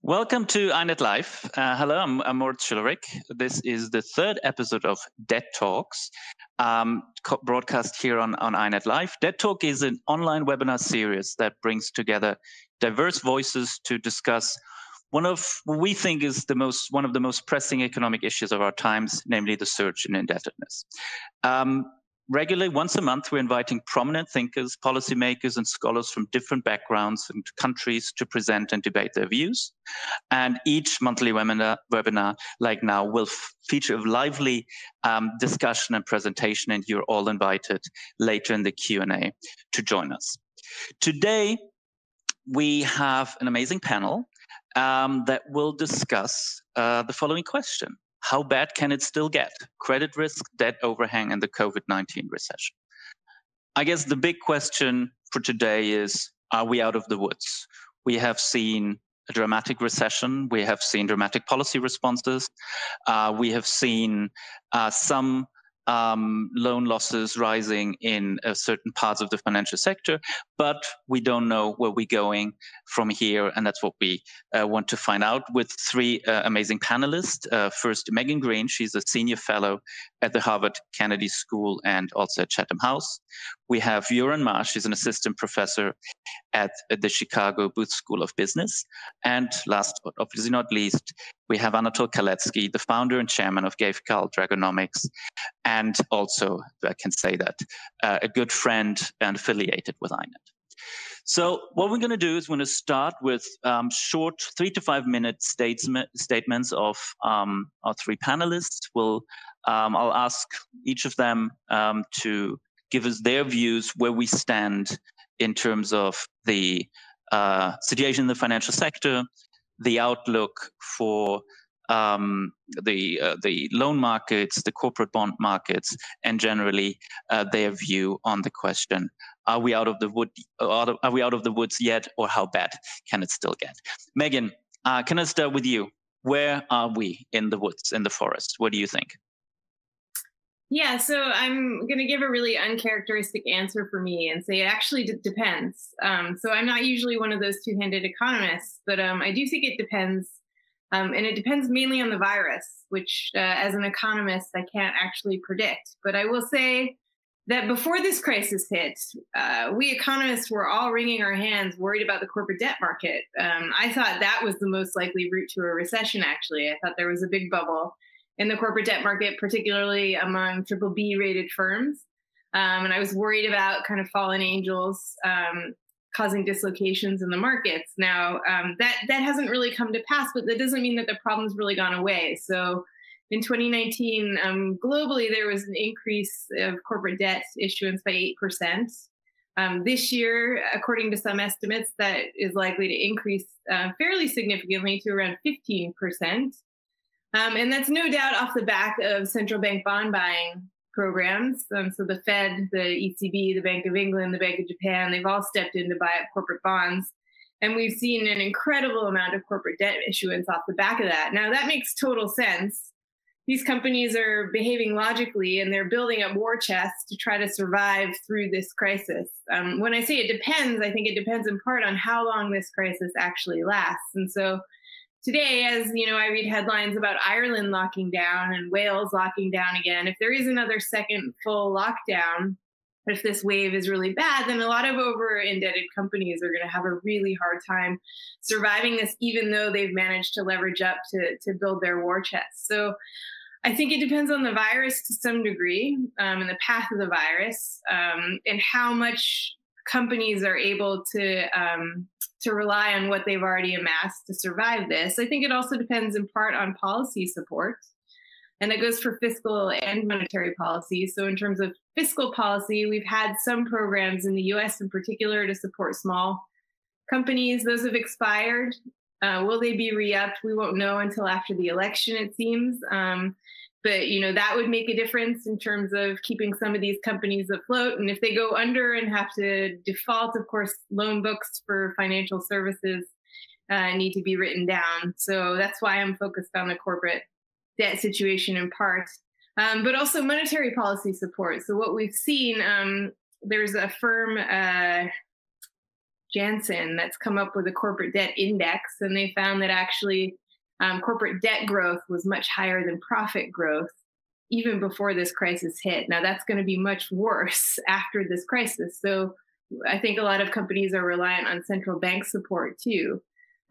Welcome to INET Live. Hello, I'm Moritz Schularick. This is the third episode of Debt Talks, broadcast here on INET Live. Debt Talk is an online webinar series that brings together diverse voices to discuss one of what we think is one of the most pressing economic issues of our times, namely the surge in indebtedness. Regularly, once a month, we're inviting prominent thinkers, policymakers, and scholars from different backgrounds and countries to present and debate their views. And each monthly webinar like now, will feature a lively discussion and presentation, and you're all invited later in the Q&A to join us. Today, we have an amazing panel that will discuss the following question. How bad can it still get? Credit risk, debt overhang, and the COVID-19 recession. I guess the big question for today is, are we out of the woods? We have seen a dramatic recession. We have seen dramatic policy responses. We have seen some loan losses rising in certain parts of the financial sector, but we don't know where we're going from here, and that's what we want to find out with three amazing panelists. First, Megan Greene. She's a senior fellow at the Harvard Kennedy School and also at Chatham House. We have Yueran. She's an assistant professor at the Chicago Booth School of Business. And last but obviously not least, we have Anatole Koletsky, the founder and chairman of Gave-Cal Dragonomics, and also, I can say that, a good friend and affiliated with INET. So what we're going to do is we're going to start with short 3 to 5 minute statements of our three panelists. I'll ask each of them to give us their views where we stand in terms of the situation in the financial sector, the outlook for the loan markets, the corporate bond markets, and generally their view on the question: Are we out of the woods yet, or how bad can it still get? Megan, can I start with you? Where are we in the woods, in the forest? What do you think? Yeah, so I'm going to give a really uncharacteristic answer for me and say it actually depends. So I'm not usually one of those two-handed economists, but I do think it depends. And it depends mainly on the virus, which as an economist, I can't actually predict. But I will say that before this crisis hit, we economists were all wringing our hands, worried about the corporate debt market. I thought that was the most likely route to a recession, actually. I thought there was a big bubble in the corporate debt market, particularly among BBB rated firms. And I was worried about kind of fallen angels causing dislocations in the markets. Now, that hasn't really come to pass, but that doesn't mean that the problem's really gone away. So in 2019, globally, there was an increase of corporate debt issuance by 8%. This year, according to some estimates, that is likely to increase fairly significantly to around 15%. And that's no doubt off the back of central bank bond buying programs. So the Fed, the ECB, the Bank of England, the Bank of Japan, they've all stepped in to buy up corporate bonds. And we've seen an incredible amount of corporate debt issuance off the back of that. Now, that makes total sense. These companies are behaving logically, and they're building up war chests to try to survive through this crisis. When I say it depends, I think it depends in part on how long this crisis actually lasts. And so today, as you know, I read headlines about Ireland locking down and Wales locking down again. If there is another second full lockdown, if this wave is really bad, then a lot of over-indebted companies are going to have a really hard time surviving this, even though they've managed to leverage up to build their war chest. So I think it depends on the virus to some degree, and the path of the virus, and how much companies are able to rely on what they've already amassed to survive this. I think it also depends in part on policy support. And that goes for fiscal and monetary policy. So in terms of fiscal policy, we've had some programs in the US in particular to support small companies. Those have expired. Will they be re-upped? We won't know until after the election, it seems. But, you know, that would make a difference in terms of keeping some of these companies afloat. And if they go under and have to default, of course, loan books for financial services need to be written down. So that's why I'm focused on the corporate debt situation in part, but also monetary policy support. So what we've seen, there's a firm, Janssen that's come up with a corporate debt index, and they found that actually corporate debt growth was much higher than profit growth even before this crisis hit. Now that's going to be much worse after this crisis. So I think a lot of companies are reliant on central bank support too.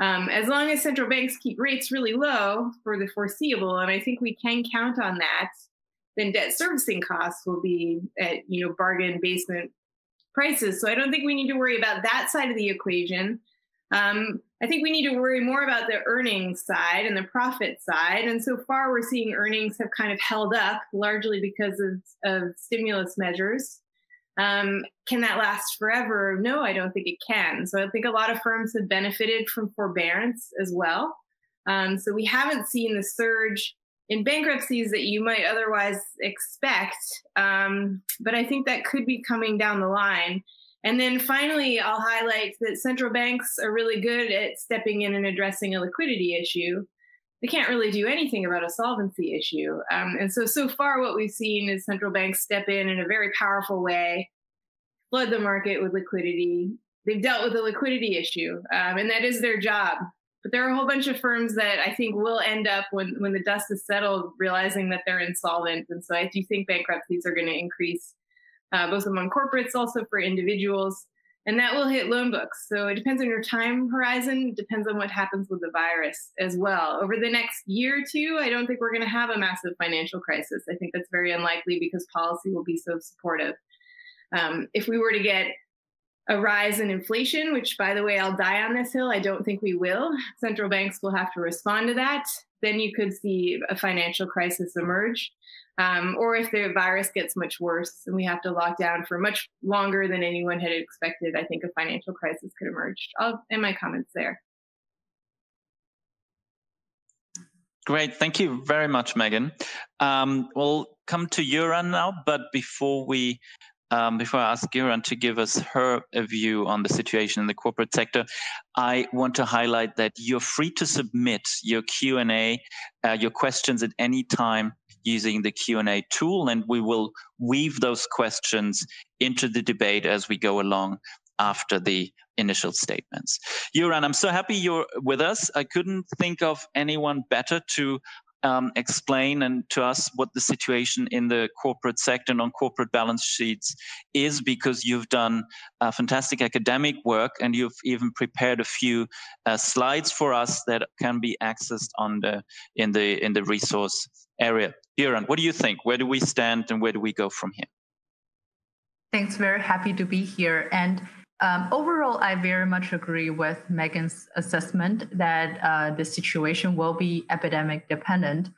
As long as central banks keep rates really low for the foreseeable, and I think we can count on that, then debt servicing costs will be at bargain basement prices. So I don't think we need to worry about that side of the equation. I think we need to worry more about the earnings side and the profit side. And so far, we're seeing earnings have kind of held up largely because of stimulus measures. Can that last forever? No, I don't think it can. So I think a lot of firms have benefited from forbearance as well. So we haven't seen the surge in bankruptcies that you might otherwise expect. But I think that could be coming down the line. And then finally, I'll highlight that central banks are really good at stepping in and addressing a liquidity issue. They can't really do anything about a solvency issue. And so far what we've seen is central banks step in a very powerful way, flood the market with liquidity. They've dealt with the liquidity issue, and that is their job. But there are a whole bunch of firms that I think will end up when the dust is settled, realizing that they're insolvent. And so I do think bankruptcies are going to increase, both among corporates, also for individuals. And that will hit loan books. So it depends on your time horizon. It depends on what happens with the virus as well. Over the next year or two, I don't think we're going to have a massive financial crisis. I think that's very unlikely because policy will be so supportive. If we were to get a rise in inflation, which, by the way, I'll die on this hill, I don't think we will. Central banks will have to respond to that. Then you could see a financial crisis emerge. Or if the virus gets much worse and we have to lock down for much longer than anyone had expected, I think a financial crisis could emerge. I'll end my comments there. Great. Thank you very much, Megan. We'll come to Yueran now, but before I ask Yueran to give us her view on the situation in the corporate sector, I want to highlight that you're free to submit your Q&A, your questions at any time using the Q&A tool, and we will weave those questions into the debate as we go along after the initial statements. Yueran, I'm so happy you're with us. I couldn't think of anyone better to explain and to us what the situation in the corporate sector and on corporate balance sheets is, because you've done fantastic academic work and you've even prepared a few slides for us that can be accessed in the resource area. Yueran, what do you think? Where do we stand and where do we go from here? Thanks. Very happy to be here. And overall, I very much agree with Megan's assessment that the situation will be epidemic dependent.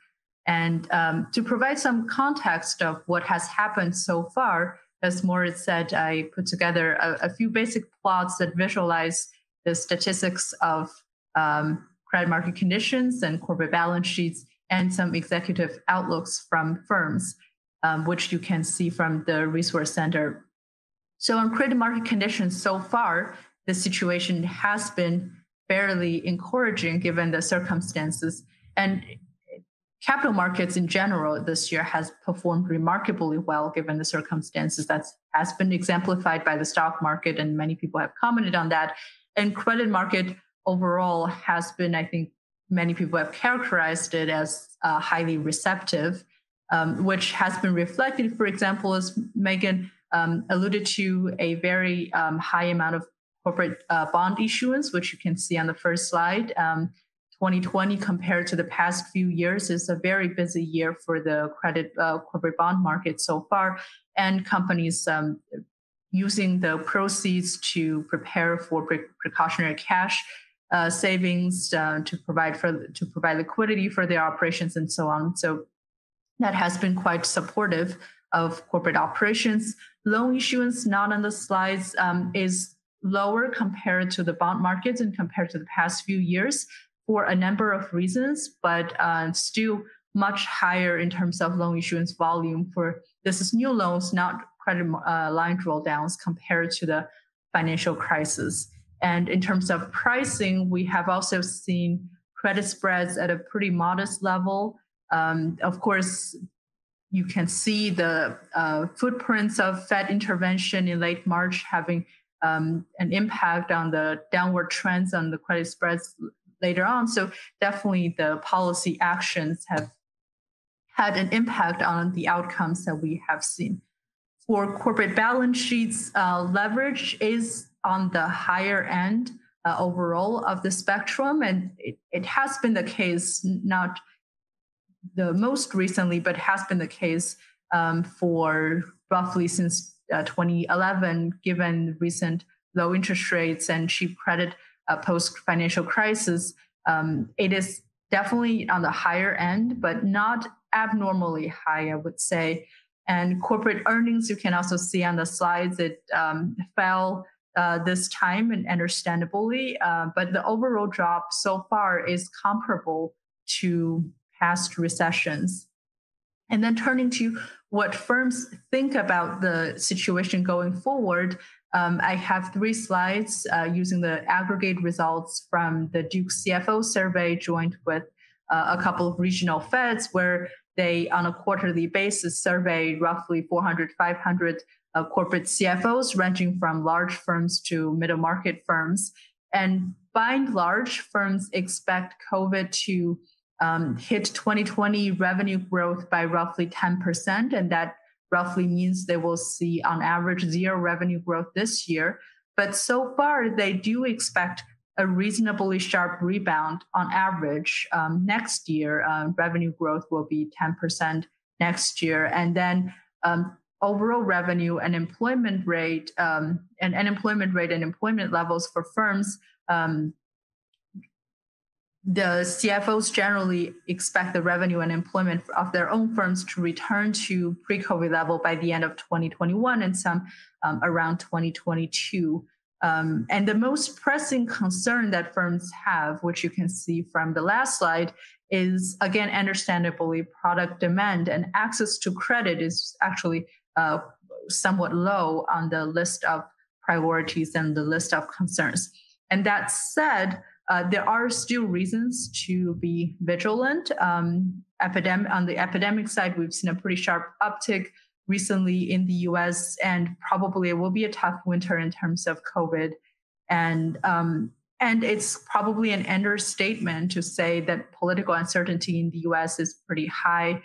And to provide some context of what has happened so far, as Moritz said, I put together a few basic plots that visualize the statistics of credit market conditions and corporate balance sheets and some executive outlooks from firms, which you can see from the resource center. So on credit market conditions so far, the situation has been fairly encouraging given the circumstances. And capital markets in general this year has performed remarkably well given the circumstances. That has been exemplified by the stock market, and many people have commented on that. And credit market overall has been, I think, many people have characterized it as highly receptive, which has been reflected, for example, as Megan alluded to, a very high amount of corporate bond issuance, which you can see on the first slide. 2020 compared to the past few years is a very busy year for the credit corporate bond market so far, and companies using the proceeds to prepare for precautionary cash savings to provide liquidity for their operations and so on. So that has been quite supportive of corporate operations. Loan issuance, not on the slides, is lower compared to the bond markets and compared to the past few years for a number of reasons, but still much higher in terms of loan issuance volume for this is new loans, not credit line drawdowns compared to the financial crisis. And in terms of pricing, we have also seen credit spreads at a pretty modest level. Of course, you can see the footprints of Fed intervention in late March having an impact on the downward trends on the credit spreads later on. So definitely the policy actions have had an impact on the outcomes that we have seen. For corporate balance sheets, leverage is on the higher end overall of the spectrum, and it has been the case, not the most recently, but has been the case for roughly since 2011, given recent low interest rates and cheap credit post-financial crisis. It is definitely on the higher end, but not abnormally high, I would say. And corporate earnings, you can also see on the slides, it fell this time, and understandably, but the overall drop so far is comparable to past recessions. And then turning to what firms think about the situation going forward, I have 3 slides using the aggregate results from the Duke CFO survey joined with a couple of regional feds, where they, on a quarterly basis, survey roughly 400, 500 corporate CFOs, ranging from large firms to middle market firms. And by and large, firms expect COVID to hit 2020 revenue growth by roughly 10%. And that roughly means they will see, on average, 0 revenue growth this year. But so far, they do expect a reasonably sharp rebound on average next year. Revenue growth will be 10% next year. And then overall revenue and employment rate and employment levels for firms, the CFOs generally expect the revenue and employment of their own firms to return to pre-COVID level by the end of 2021 and some around 2022. And the most pressing concern that firms have, which you can see from the last slide, is, again, understandably, product demand and access to credit is actually somewhat low on the list of priorities and the list of concerns. And that said, there are still reasons to be vigilant. On the epidemic side, we've seen a pretty sharp uptick recently in the US, and probably it will be a tough winter in terms of COVID. And it's probably an understatement to say that political uncertainty in the US is pretty high.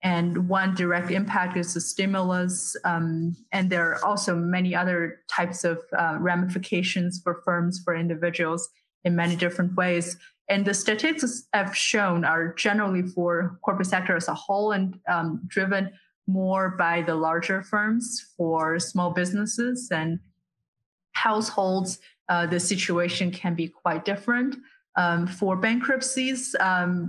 And one direct impact is the stimulus. And there are also many other types of ramifications for firms, for individuals in many different ways. And the statistics I've shown are generally for corporate sector as a whole, and driven more by the larger firms. For small businesses and households, the situation can be quite different. For bankruptcies,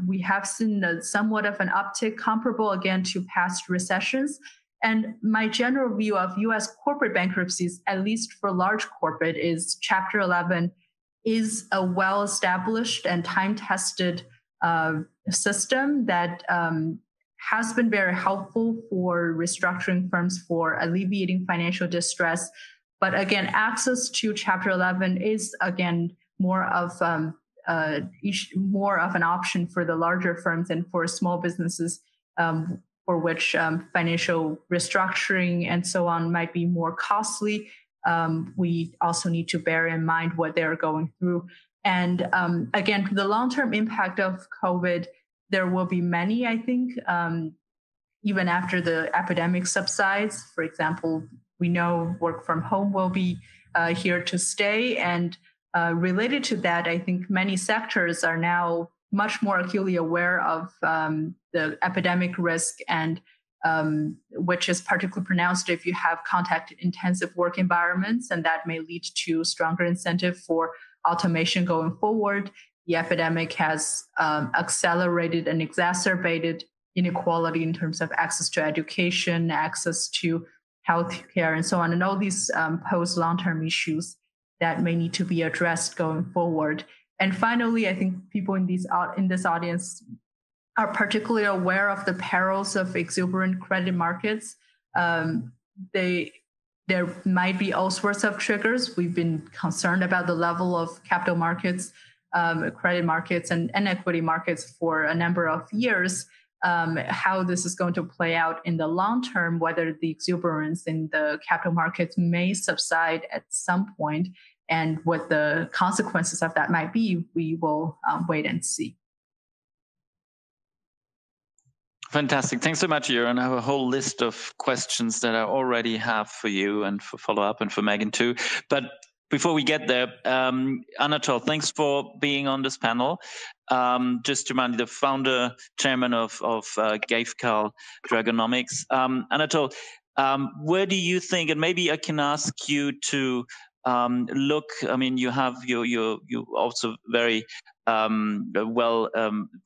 we have seen somewhat of an uptick comparable, again, to past recessions. And my general view of US corporate bankruptcies, at least for large corporate, is Chapter 11 is a well-established and time-tested system that has been very helpful for restructuring firms, for alleviating financial distress. But again, access to Chapter 11 is, again, more of an option for the larger firms and for small businesses, for which financial restructuring and so on might be more costly. We also need to bear in mind what they're going through. And again, the long-term impact of COVID, there will be many, I think, even after the epidemic subsides. For example, we know work from home will be here to stay. And related to that, I think many sectors are now much more acutely aware of the epidemic risk, and which is particularly pronounced if you have contact-intensive work environments, and that may lead to stronger incentive for automation going forward. The epidemic has accelerated and exacerbated inequality in terms of access to education, access to healthcare, and so on, and all these pose long-term issues that may need to be addressed going forward. And finally, I think people in this audience are particularly aware of the perils of exuberant credit markets. There might be all sorts of triggers. We've been concerned about the level of capital markets, credit markets, and equity markets for a number of years. how this is going to play out in the long term, whether the exuberance in the capital markets may subside at some point, and what the consequences of that might be, we will wait and see. Fantastic. Thanks so much, Yueran. I have a whole list of questions that I already have for you and for follow-up and for Megan too. But before we get there, Anatole, thanks for being on this panel. Just to remind you, the founder, chairman of GAFCAL Dragonomics. Anatole, where do you think, and maybe I can ask you to look, I mean, you have, you're also very well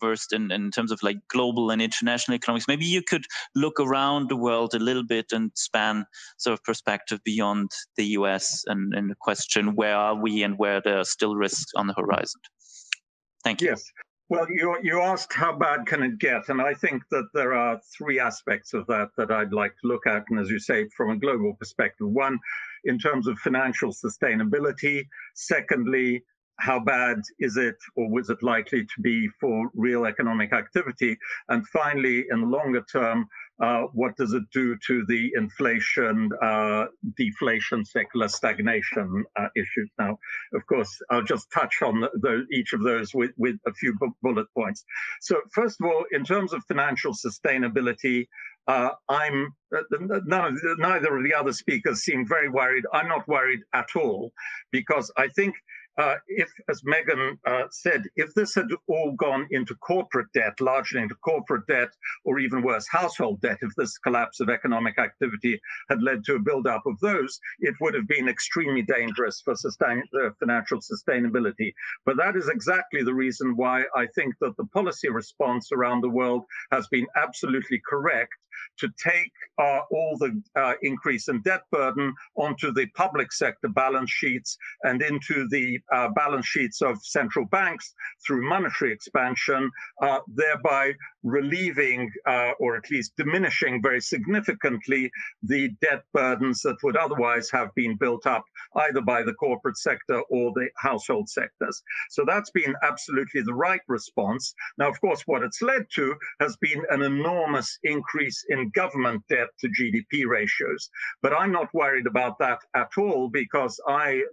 versed in terms of like global and international economics. Maybe you could look around the world a little bit and span sort of perspective beyond the US and the question, where are we and where there are still risks on the horizon? Thank you. Yes. Well, you asked how bad can it get, and I think that there are three aspects of that I'd like to look at, and as you say, from a global perspective. One, in terms of financial sustainability. Secondly, how bad is it, or was it likely to be for real economic activity? And finally, in the longer term, what does it do to the inflation, deflation, secular stagnation issues? Now, of course, I'll just touch on each of those with a few bullet points. So first of all, in terms of financial sustainability, neither of the other speakers seem very worried. I'm not worried at all, because I think if, as Megan said, if this had all gone into corporate debt, largely into corporate debt, or even worse, household debt, if this collapse of economic activity had led to a buildup of those, it would have been extremely dangerous for financial sustainability. But that is exactly the reason why I think that the policy response around the world has been absolutely correct, to take all the increase in debt burden onto the public sector balance sheets and into the balance sheets of central banks through monetary expansion, thereby relieving or at least diminishing very significantly the debt burdens that would otherwise have been built up either by the corporate sector or the household sectors. So that's been absolutely the right response. Now, of course, what it's led to has been an enormous increase in government debt to GDP ratios. But I'm not worried about that at all, because I,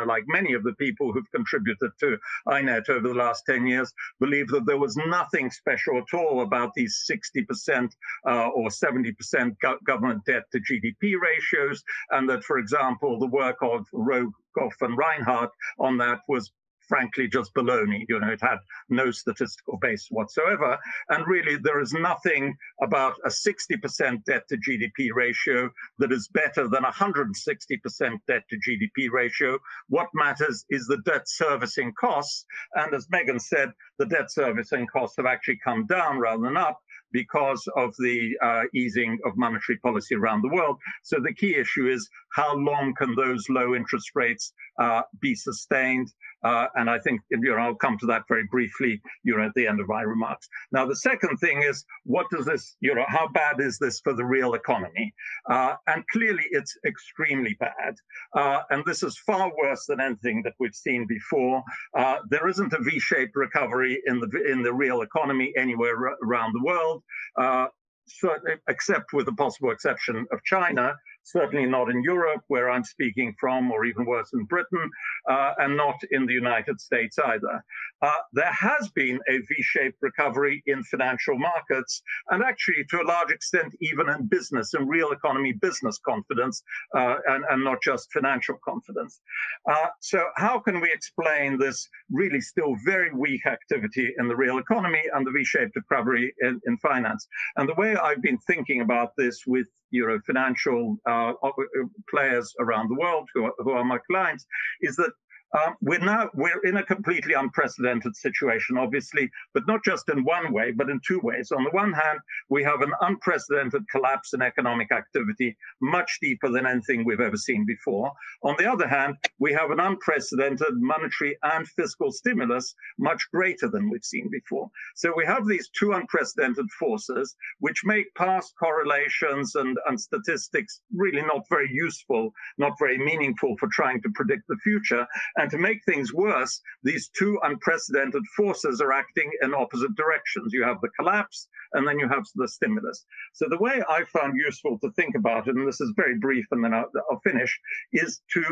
like many of the people who've contributed to INET over the last 10 years, believe that there was nothing special at all about these 60% or 70% government debt to GDP ratios, and that, for example, the work of Rogoff and Reinhardt on that was frankly just baloney. It had no statistical base whatsoever. And really, there is nothing about a 60% debt to GDP ratio that is better than 160% debt to GDP ratio. What matters is the debt servicing costs. And as Megan said, the debt servicing costs have actually come down rather than up, because of the easing of monetary policy around the world. So the key issue is, how long can those low interest rates be sustained? And I think I'll come to that very briefly at the end of my remarks. Now, the second thing is, what does this, how bad is this for the real economy? And clearly, it's extremely bad. And this is far worse than anything that we've seen before. There isn't a V-shaped recovery in the real economy anywhere around the world, except with the possible exception of China. Certainly not in Europe, where I'm speaking from, or even worse, in Britain, and not in the United States either. There has been a V-shaped recovery in financial markets, and actually, to a large extent, even in business, in real economy business confidence, and not just financial confidence. So how can we explain this really still very weak activity in the real economy and the V-shaped recovery in finance? And the way I've been thinking about this with financial players around the world who are my clients is that we're in a completely unprecedented situation, obviously, but not just in one way, but in two ways. On the one hand, we have an unprecedented collapse in economic activity, much deeper than anything we've ever seen before. On the other hand, we have an unprecedented monetary and fiscal stimulus, much greater than we've seen before. So we have these two unprecedented forces, which make past correlations and statistics really not very useful, not very meaningful for trying to predict the future. And to make things worse, these two unprecedented forces are acting in opposite directions. You have the collapse, and then you have the stimulus. So the way I found useful to think about it, and this is very brief and then I'll finish, is to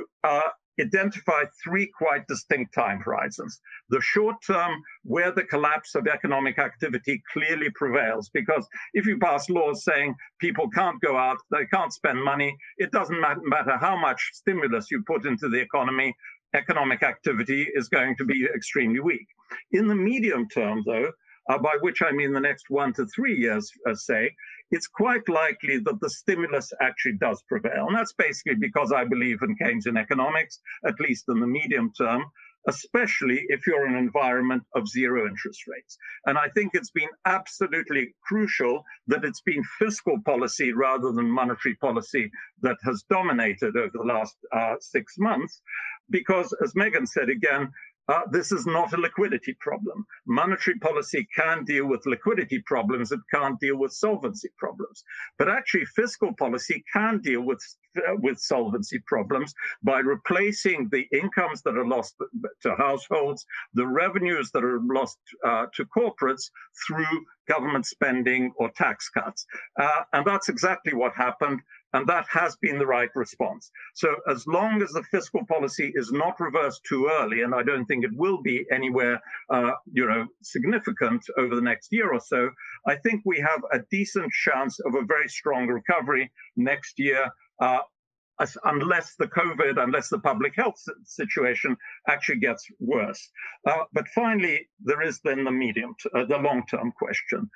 identify three quite distinct time horizons. The short term, where the collapse of economic activity clearly prevails, because if you pass laws saying people can't go out, they can't spend money, it doesn't matter how much stimulus you put into the economy, economic activity is going to be extremely weak. In the medium term, though, by which I mean the next 1 to 3 years, say, it's quite likely that the stimulus actually does prevail. And that's basically because I believe in Keynesian economics, at least in the medium term, especially if you're in an environment of zero interest rates. And I think it's been absolutely crucial that it's been fiscal policy rather than monetary policy that has dominated over the last 6 months, because, as Megan said again, this is not a liquidity problem. Monetary policy can deal with liquidity problems. It can't deal with solvency problems. But actually, fiscal policy can deal with solvency problems by replacing the incomes that are lost to households, the revenues that are lost to corporates through government spending or tax cuts. And that's exactly what happened. And that has been the right response. So as long as the fiscal policy is not reversed too early, and I don't think it will be anywhere, significant over the next year or so, I think we have a decent chance of a very strong recovery next year, unless the public health situation actually gets worse. But finally, there is then the long-term question.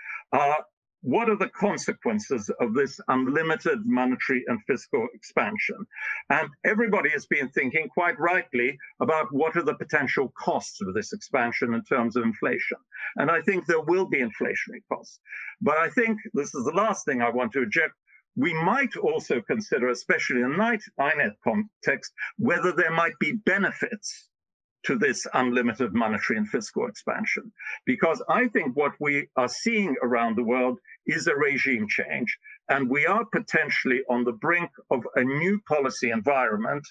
What are the consequences of this unlimited monetary and fiscal expansion? And everybody has been thinking quite rightly about what are the potential costs of this expansion in terms of inflation. And I think there will be inflationary costs. But I think this is the last thing I want to object. We might also consider, especially in the INET context, whether there might be benefits to this unlimited monetary and fiscal expansion. Because I think what we are seeing around the world is a regime change, and we are potentially on the brink of a new policy environment,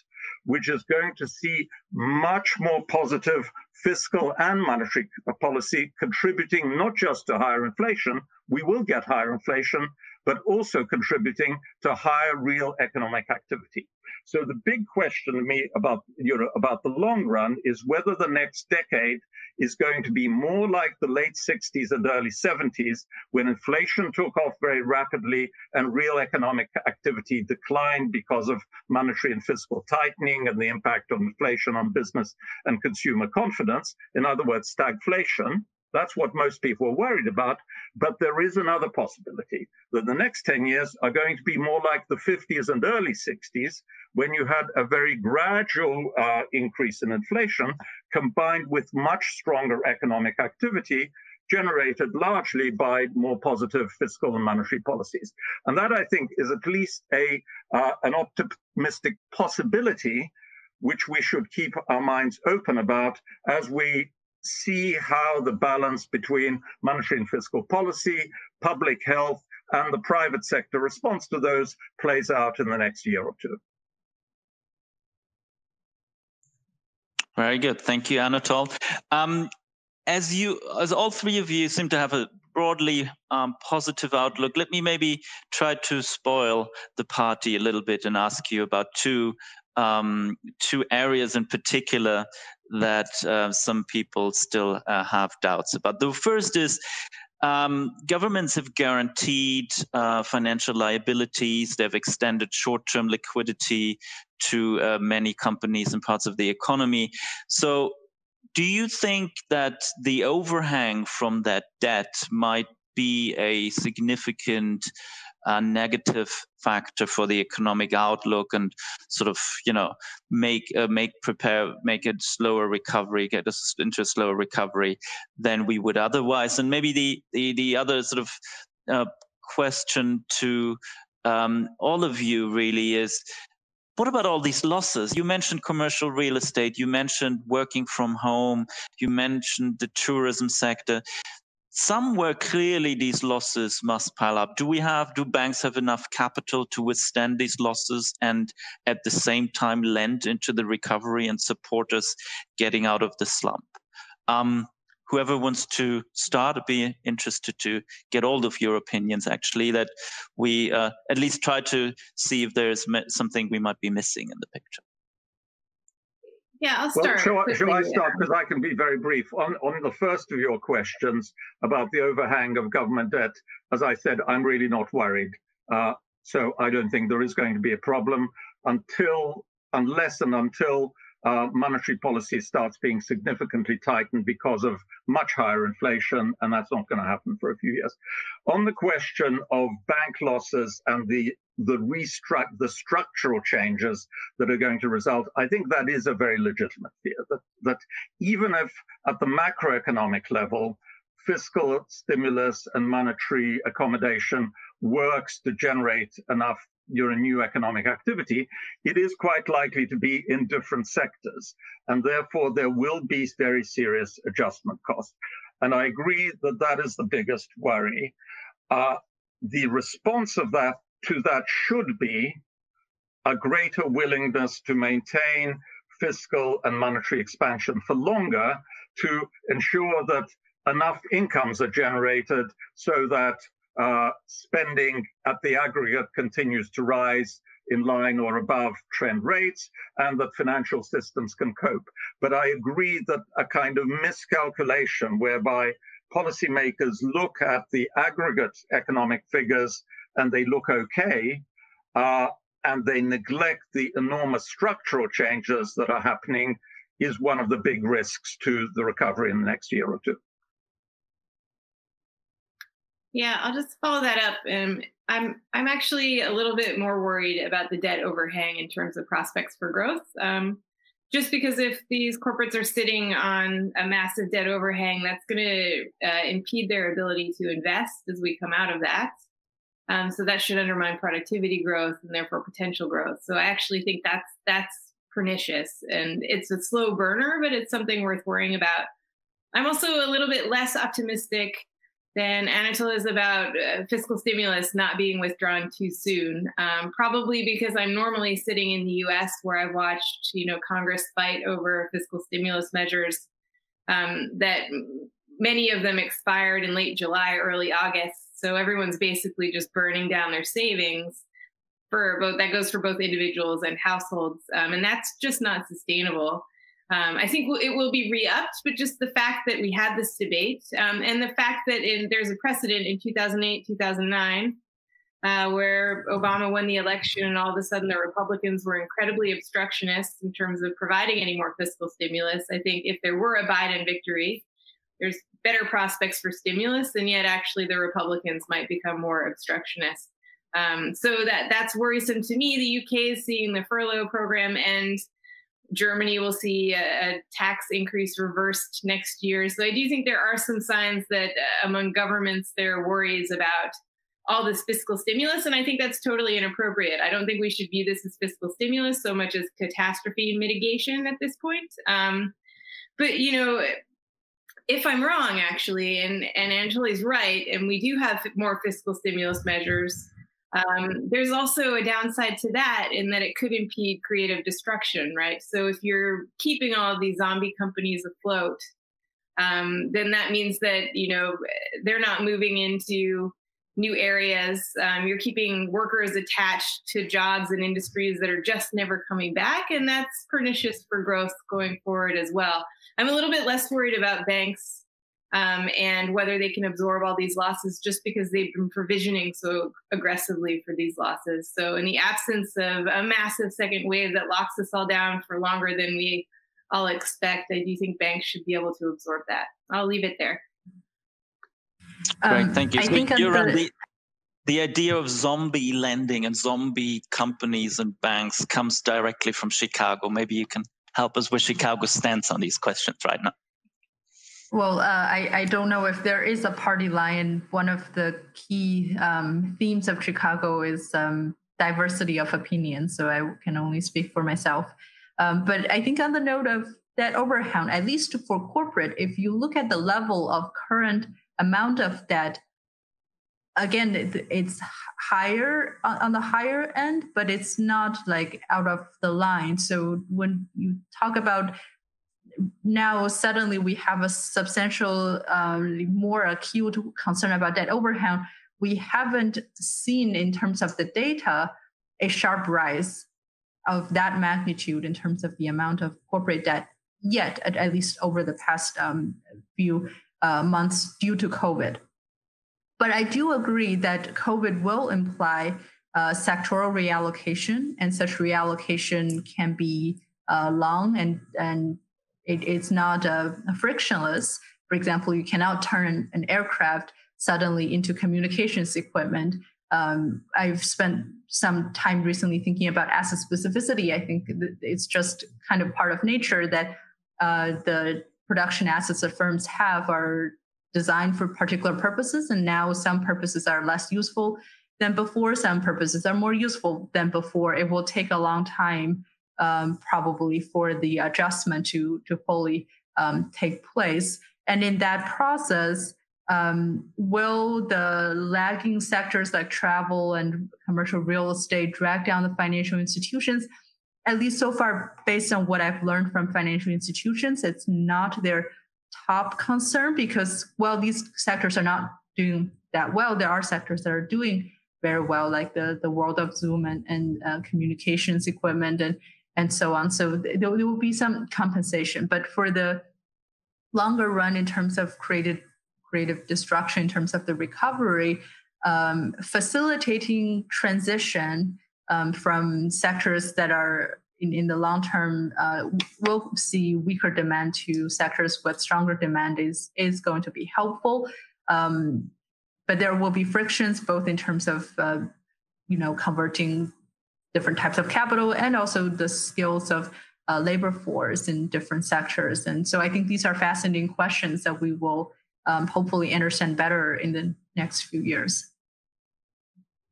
which is going to see much more positive fiscal and monetary policy contributing not just to higher inflation, we will get higher inflation, but also contributing to higher real economic activity. So the big question to me about the long run is whether the next decade is going to be more like the late 60s and early 70s, when inflation took off very rapidly and real economic activity declined because of monetary and fiscal tightening and the impact of inflation on business and consumer confidence. In other words, stagflation. That's what most people are worried about. But there is another possibility that the next 10 years are going to be more like the 50s and early 60s, when you had a very gradual increase in inflation combined with much stronger economic activity generated largely by more positive fiscal and monetary policies. And that, I think, is at least an optimistic possibility, which we should keep our minds open about as we see how the balance between monetary and fiscal policy, public health, and the private sector response to those plays out in the next year or two. Very good. Thank you, Anatole. As all three of you seem to have a broadly positive outlook, let me maybe try to spoil the party a little bit and ask you about two areas in particular that some people still have doubts about. The first is governments have guaranteed financial liabilities. They've extended short-term liquidity to many companies and parts of the economy. So do you think that the overhang from that debt might be a significant negative factor for the economic outlook and sort of, make a slower recovery, get us into a slower recovery than we would otherwise? And maybe the other sort of question to all of you really is, what about all these losses? You mentioned commercial real estate, you mentioned working from home, you mentioned the tourism sector. somewhere clearly these losses must pile up. Do banks have enough capital to withstand these losses and at the same time lend into the recovery and support us getting out of the slump? Whoever wants to start, I'd be interested to get all of your opinions, actually, that we at least try to see if there's something we might be missing in the picture. Yeah, I'll start. Well, shall I start? Because I can be very brief. On the first of your questions about the overhang of government debt, as I said, I'm really not worried. So I don't think there is going to be a problem unless monetary policy starts being significantly tightened because of much higher inflation, and that's not going to happen for a few years. On the question of bank losses and the structural changes that are going to result, I think that is a very legitimate fear, that even if at the macroeconomic level, fiscal stimulus and monetary accommodation works to generate enough new economic activity, it is quite likely to be in different sectors. And therefore, there will be very serious adjustment costs. And I agree that that is the biggest worry. The response to that should be a greater willingness to maintain fiscal and monetary expansion for longer to ensure that enough incomes are generated so that spending at the aggregate continues to rise in line or above trend rates, and that financial systems can cope. But I agree that a kind of miscalculation whereby policymakers look at the aggregate economic figures and they look okay, and they neglect the enormous structural changes that are happening is one of the big risks to the recovery in the next year or two. Yeah, I'll just follow that up. I'm actually a little bit more worried about the debt overhang in terms of prospects for growth. Just because if these corporates are sitting on a massive debt overhang, that's going to impede their ability to invest as we come out of that. So that should undermine productivity growth and therefore potential growth. So I actually think that's pernicious, and it's a slow burner, but it's something worth worrying about. I'm also a little bit less optimistic than Anatole is about fiscal stimulus not being withdrawn too soon. Probably because I'm normally sitting in the U.S. where I've watched, Congress fight over fiscal stimulus measures that many of them expired in late July, early August. So everyone's basically just burning down their savings. That goes for both individuals and households, and that's just not sustainable. I think it will be re-upped, but just the fact that we had this debate and the fact that there's a precedent in 2008, 2009, where Obama won the election and all of a sudden the Republicans were incredibly obstructionist in terms of providing any more fiscal stimulus. I think if there were a Biden victory, there's better prospects for stimulus, and yet actually the Republicans might become more obstructionist. So that's worrisome to me. The UK is seeing the furlough program end. Germany will see a tax increase reversed next year. So I do think there are some signs that among governments, there are worries about all this fiscal stimulus. And I think that's totally inappropriate. I don't think we should view this as fiscal stimulus so much as catastrophe mitigation at this point. But, if I'm wrong, actually, and Anatole is right, and we do have more fiscal stimulus measures, there's also a downside to that in that it could impede creative destruction, right? So if you're keeping all of these zombie companies afloat, then that means that, they're not moving into new areas. You're keeping workers attached to jobs and industries that are just never coming back. And that's pernicious for growth going forward as well. I'm a little bit less worried about banks and whether they can absorb all these losses just because they've been provisioning so aggressively for these losses. So in the absence of a massive second wave that locks us all down for longer than we all expect, I do think banks should be able to absorb that. I'll leave it there. Great, thank you. I think the idea of zombie lending and zombie companies and banks comes directly from Chicago. Maybe you can help us where Chicago stands on these questions right now. Well, I don't know if there is a party line. One of the key themes of Chicago is diversity of opinion. So I can only speak for myself. But I think on the note of that overhang, at least for corporate, if you look at the level of current amount of debt, again, it's higher on the higher end, but it's not like out of the line. So when you talk about now suddenly we have a substantial, more acute concern about debt overhang, we haven't seen in terms of the data a sharp rise of that magnitude in terms of the amount of corporate debt yet, at least over the past few months due to COVID. But I do agree that COVID will imply sectoral reallocation, and such reallocation can be long and it's not frictionless. For example, you cannot turn an aircraft suddenly into communications equipment. I've spent some time recently thinking about asset specificity. I think it's just kind of part of nature that the production assets that firms have are designed for particular purposes, and now some purposes are less useful than before, some purposes are more useful than before. It will take a long time probably for the adjustment to fully take place. And in that process, will the lagging sectors like travel and commercial real estate drag down the financial institutions? At least so far, based on what I've learned from financial institutions, it's not their top concern because, well, these sectors are not doing that well. There are sectors that are doing very well, like the world of Zoom and communications equipment and so on. So there will be some compensation. But for the longer run, in terms of creative destruction, in terms of the recovery, facilitating transition from sectors that are in the long term will see weaker demand to sectors with stronger demand is going to be helpful. But there will be frictions both in terms of converting different types of capital and also the skills of labor force in different sectors. And so I think these are fascinating questions that we will hopefully understand better in the next few years.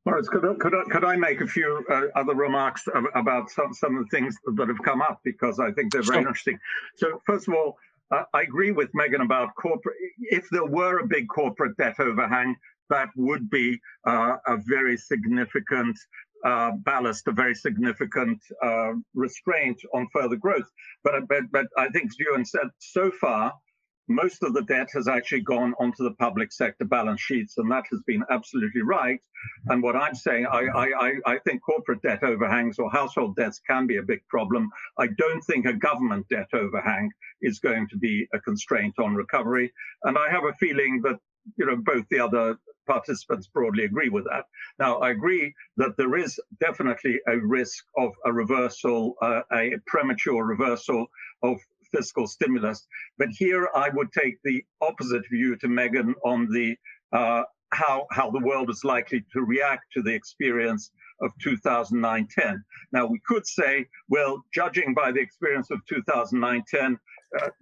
Moritz, could I make a few other remarks about some of the things that have come up, because I think they're very interesting. So first of all, I agree with Megan about corporate. If there were a big corporate debt overhang, that would be a very significant ballast, a very significant restraint on further growth. But I think, as Yueran said, so far, most of the debt has actually gone onto the public sector balance sheets, and that has been absolutely right. And what I'm saying, I think corporate debt overhangs or household debts can be a big problem. I don't think a government debt overhang is going to be a constraint on recovery. And I have a feeling that both the other participants broadly agree with that. Now, I agree that there is definitely a risk of a reversal, a premature reversal of fiscal stimulus. But here I would take the opposite view to Megan on the how the world is likely to react to the experience of 2009-10. Now, we could say, well, judging by the experience of 2009-10,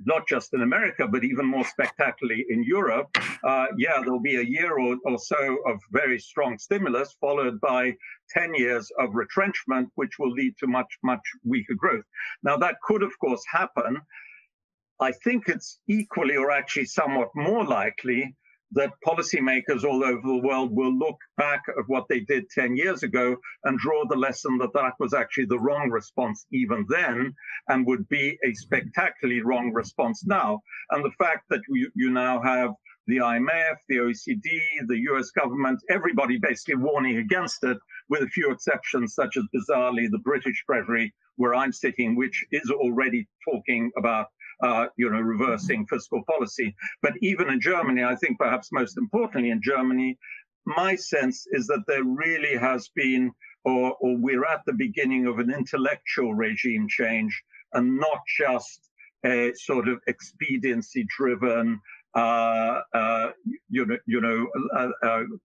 not just in America, but even more spectacularly in Europe, there'll be a year or so of very strong stimulus, followed by 10 years of retrenchment, which will lead to much, much weaker growth. Now, that could, of course, happen. I think it's equally or actually somewhat more likely that policymakers all over the world will look back at what they did 10 years ago and draw the lesson that that was actually the wrong response even then and would be a spectacularly wrong response now. And the fact that you now have the IMF, the OECD, the US government, everybody basically warning against it, with a few exceptions, such as bizarrely the British Treasury, where I'm sitting, which is already talking about reversing fiscal policy. But even in Germany, I think perhaps most importantly in Germany, my sense is that there really has been, or we're at the beginning of an intellectual regime change, and not just a sort of expediency-driven,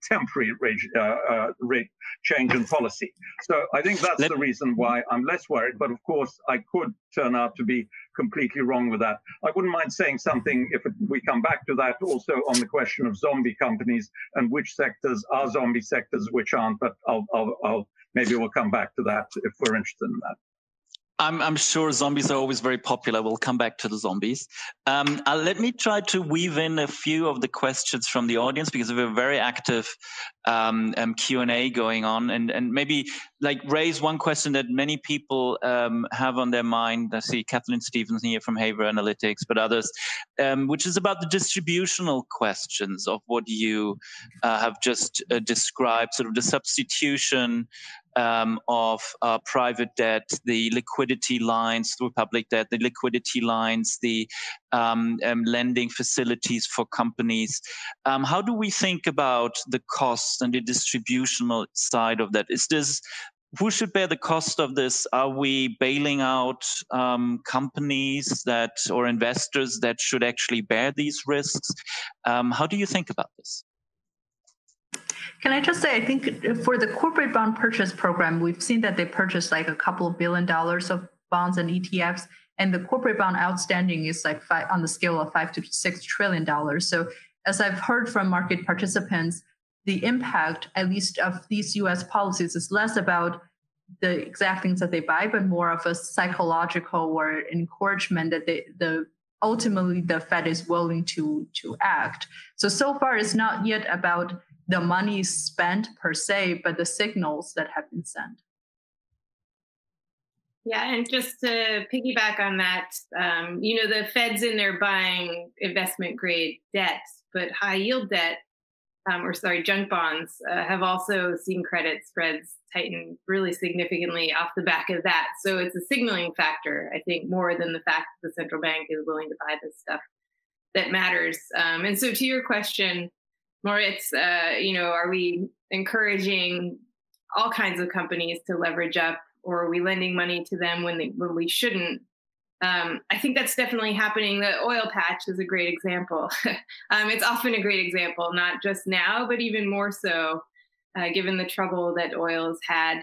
temporary change in policy. So I think that's the reason why I'm less worried. But of course, I could turn out to be completely wrong with that. I wouldn't mind saying something if we come back to that also on the question of zombie companies and which sectors are zombie sectors, which aren't. But I'll maybe we'll come back to that if we're interested in that. I'm sure zombies are always very popular. We'll come back to the zombies. Let me try to weave in a few of the questions from the audience because we have a very active Q&A going on, and maybe like raise one question that many people have on their mind. I see Kathleen Stevens here from Haver Analytics, but others, which is about the distributional questions of what you have just described, sort of the substitution of private debt, the liquidity lines through public debt, the liquidity lines, the lending facilities for companies. How do we think about the costs and the distributional side of that? Is this, who should bear the cost of this? Are we bailing out companies that, or investors that should actually bear these risks? How do you think about this? Can I just say, I think for the corporate bond purchase program, we've seen that they purchased like a couple of $1 billion of bonds and ETFs, and the corporate bond outstanding is like on the scale of $5 to $6 trillion. So as I've heard from market participants, the impact, at least of these US policies, is less about the exact things that they buy, but more of a psychological or encouragement that ultimately the Fed is willing to act. So far it's not yet about the money spent per se, but the signals that have been sent. Yeah, and just to piggyback on that, the Fed's in there buying investment grade debt, but high yield debt, junk bonds have also seen credit spreads tighten really significantly off the back of that. So it's a signaling factor, I think, more than the fact that the central bank is willing to buy this stuff that matters. And so to your question, Moritz, are we encouraging all kinds of companies to leverage up, or are we lending money to them when we shouldn't? I think that's definitely happening. The oil patch is a great example. It's often a great example, not just now, but even more so, given the trouble that oil has had,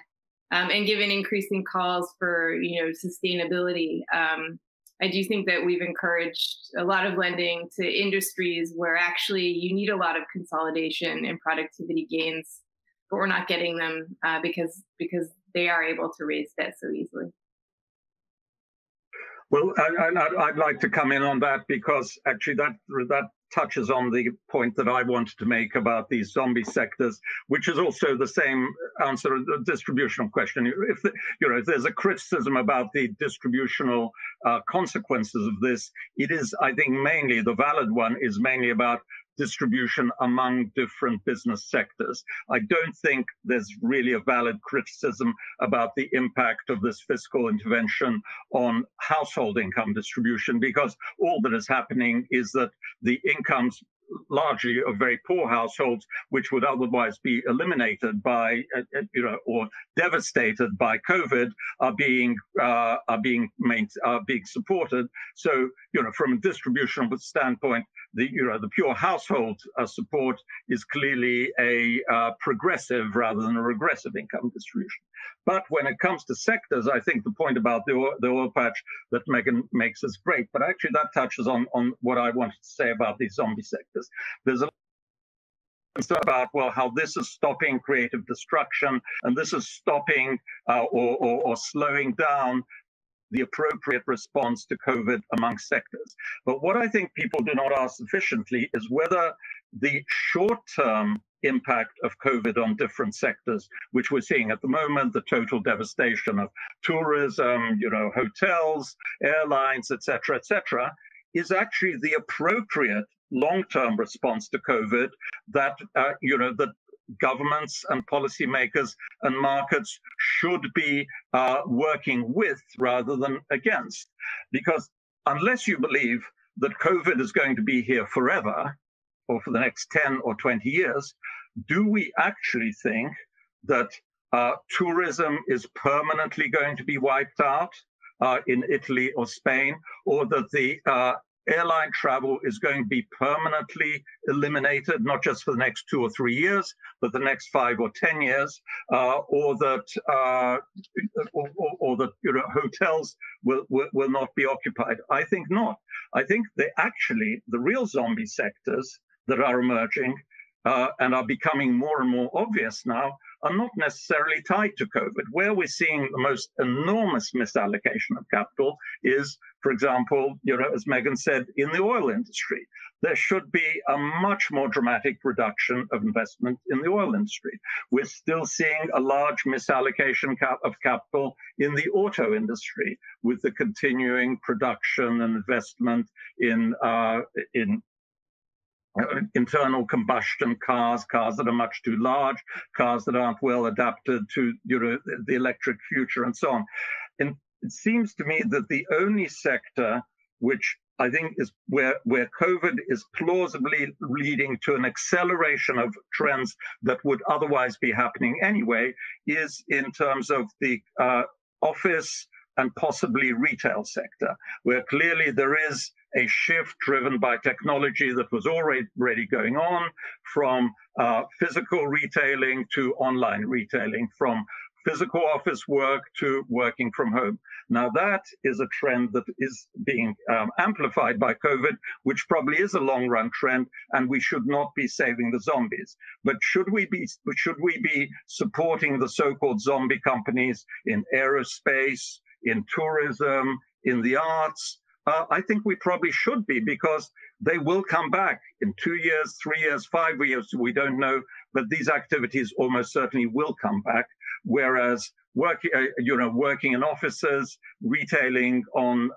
and given increasing calls for sustainability. I do think that we've encouraged a lot of lending to industries where actually you need a lot of consolidation and productivity gains, but we're not getting them because they are able to raise debt so easily. Well, I'd like to come in on that because actually that touches on the point that I wanted to make about these zombie sectors, which is also the same answer to the distributional question. If there's a criticism about the distributional consequences of this, it is, I think, mainly the valid one is mainly about distribution among different business sectors. I don't think there's really a valid criticism about the impact of this fiscal intervention on household income distribution, because all that is happening is that the incomes largely of very poor households, which would otherwise be eliminated by, or devastated by COVID, are being supported. So, from a distributional standpoint, the pure household support is clearly a progressive rather than a regressive income distribution. But when it comes to sectors, I think the point about the oil patch that Megan makes is great. But actually, that touches on what I wanted to say about these zombie sectors. There's a lot about, how this is stopping creative destruction, and this is stopping or slowing down the appropriate response to COVID among sectors. But what I think people do not ask sufficiently is whether the short-term impact of COVID on different sectors, which we're seeing at the moment, the total devastation of tourism, hotels, airlines, et cetera, is actually the appropriate long-term response to COVID that, that governments and policymakers and markets should be working with rather than against. Because unless you believe that COVID is going to be here forever, or for the next 10 or 20 years, do we actually think that tourism is permanently going to be wiped out in Italy or Spain, or that the airline travel is going to be permanently eliminated, not just for the next 2 or 3 years, but the next 5 or 10 years, or that hotels will not be occupied? I think not. I think the real zombie sectors that are emerging and are becoming more and more obvious now are not necessarily tied to COVID. Where we're seeing the most enormous misallocation of capital is, for example, as Megan said, in the oil industry. There should be a much more dramatic reduction of investment in the oil industry. We're still seeing a large misallocation of capital in the auto industry, with the continuing production and investment in internal combustion cars that are much too large, cars that aren't well adapted to the electric future, and so on. And it seems to me that the only sector which I think is where COVID is plausibly leading to an acceleration of trends that would otherwise be happening anyway is in terms of the office and possibly retail sector, where clearly there is a shift driven by technology that was already going on from physical retailing to online retailing, from physical office work to working from home. Now, that is a trend that is being amplified by COVID, which probably is a long-run trend, and we should not be saving the zombies. But should we be supporting the so-called zombie companies in aerospace, in tourism, in the arts? I think we probably should be, because they will come back in 2 years, 3 years, 5 years. We don't know, but these activities almost certainly will come back. Whereas working in offices, retailing on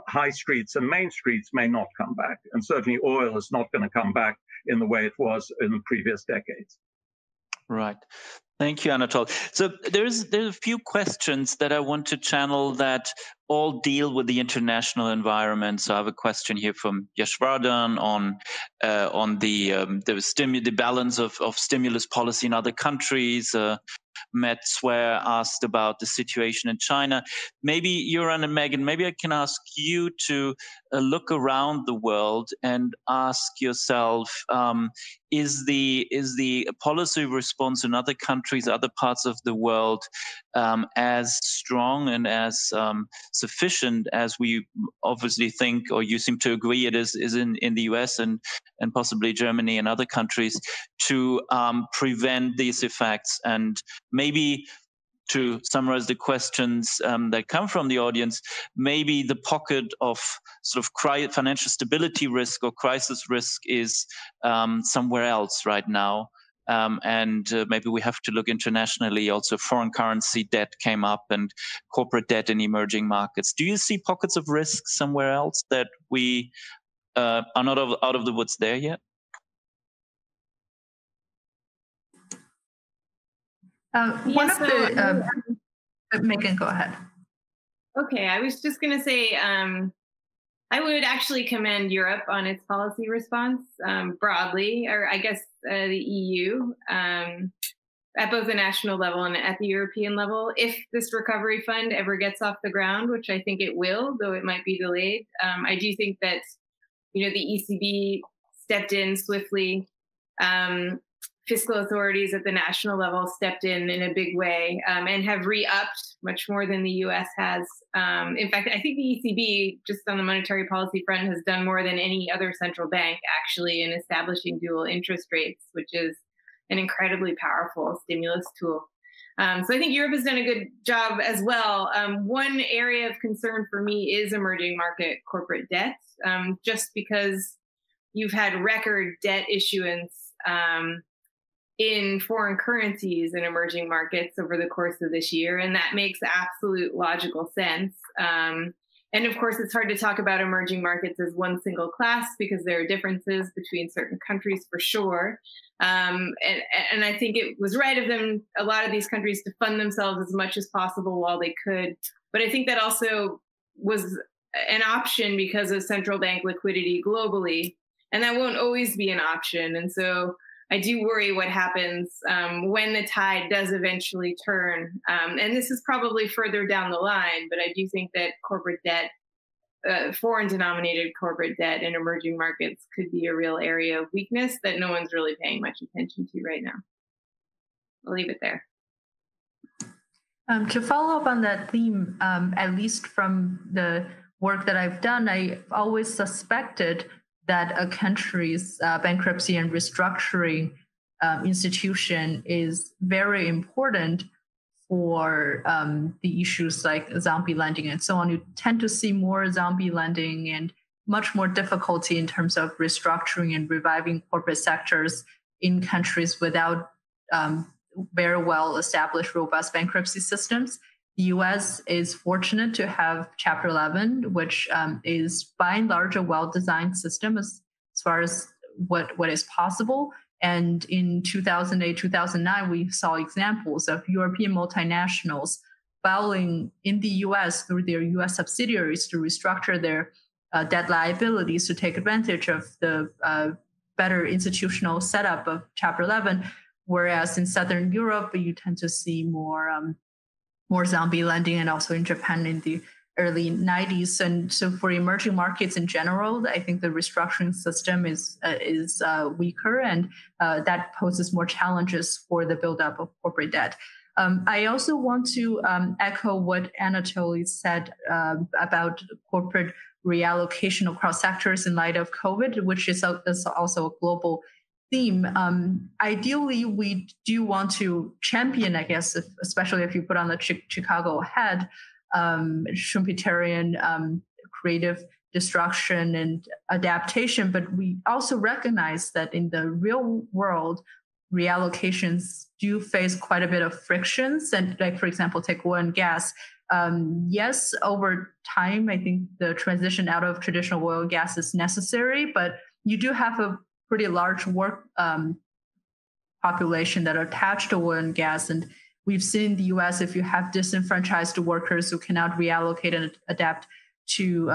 high streets and main streets may not come back, and certainly oil is not going to come back in the way it was in the previous decades. Right. Thank you, Anatole. So there's a few questions that I want to channel that all deal with the international environment. So I have a question here from Yashvardhan on the balance of stimulus policy in other countries. Matt Swear asked about the situation in China. Maybe Yueran and Megan, maybe I can ask you to look around the world and ask yourself, is the policy response in other countries, other parts of the world, as strong and as sufficient as we obviously think, or you seem to agree it is in the US and possibly Germany and other countries, to prevent these effects? And maybe to summarize the questions that come from the audience, maybe the pocket of sort of financial stability risk or crisis risk is somewhere else right now. And maybe we have to look internationally. Also, foreign currency debt came up and corporate debt in emerging markets. Do you see pockets of risk somewhere else that we are not out of the woods there yet? Megan, go ahead. Okay, I was just going to say, I would actually commend Europe on its policy response broadly, or I guess the EU, at both the national level and at the European level. If this recovery fund ever gets off the ground, which I think it will, though it might be delayed, I do think that, the ECB stepped in swiftly. Fiscal authorities at the national level stepped in a big way and have re-upped much more than the US has. In fact, I think the ECB, just on the monetary policy front, has done more than any other central bank actually in establishing dual interest rates, which is an incredibly powerful stimulus tool. So I think Europe has done a good job as well. One area of concern for me is emerging market corporate debt, just because you've had record debt issuance in foreign currencies in emerging markets over the course of this year. And that makes absolute logical sense. And of course, it's hard to talk about emerging markets as one single class because there are differences between certain countries for sure. And I think it was right of them, a lot of these countries, to fund themselves as much as possible while they could. But I think that also was an option because of central bank liquidity globally. And that won't always be an option. And so I do worry what happens when the tide does eventually turn. And this is probably further down the line, but I do think that corporate debt, foreign denominated corporate debt in emerging markets could be a real area of weakness that no one's really paying much attention to right now. I'll leave it there. To follow up on that theme, at least from the work that I've done, I always suspected that a country's bankruptcy and restructuring institution is very important for the issues like zombie lending and so on. You tend to see more zombie lending and much more difficulty in terms of restructuring and reviving corporate sectors in countries without very well established, robust bankruptcy systems. The US is fortunate to have Chapter 11, which is by and large a well-designed system as far as what is possible. And in 2008, 2009, we saw examples of European multinationals filing in the US through their US subsidiaries to restructure their debt liabilities to take advantage of the better institutional setup of Chapter 11. Whereas in Southern Europe, you tend to see more zombie lending, and also in Japan in the early 90s. And so for emerging markets in general, I think the restructuring system is weaker, and that poses more challenges for the buildup of corporate debt. I also want to echo what Anatole said about corporate reallocation across sectors in light of COVID, which is also a global theme. Ideally, we do want to champion, I guess, especially if you put on the Chicago hat, Schumpeterian creative destruction and adaptation, but we also recognize that in the real world, reallocations do face quite a bit of frictions. And like, for example, take oil and gas. Yes, over time, I think the transition out of traditional oil and gas is necessary, but you do have a pretty large work population that are attached to oil and gas. And we've seen in the US, if you have disenfranchised workers who cannot reallocate and adapt to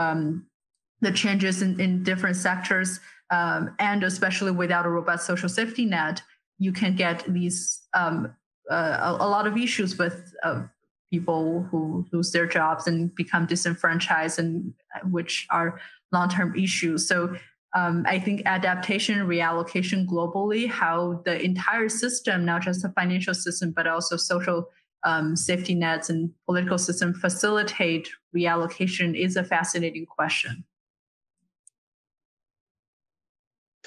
the changes in different sectors, and especially without a robust social safety net, you can get these a lot of issues with people who lose their jobs and become disenfranchised, and which are long-term issues. So I think adaptation and reallocation globally, how the entire system, not just the financial system, but also social safety nets and political system facilitate reallocation, is a fascinating question.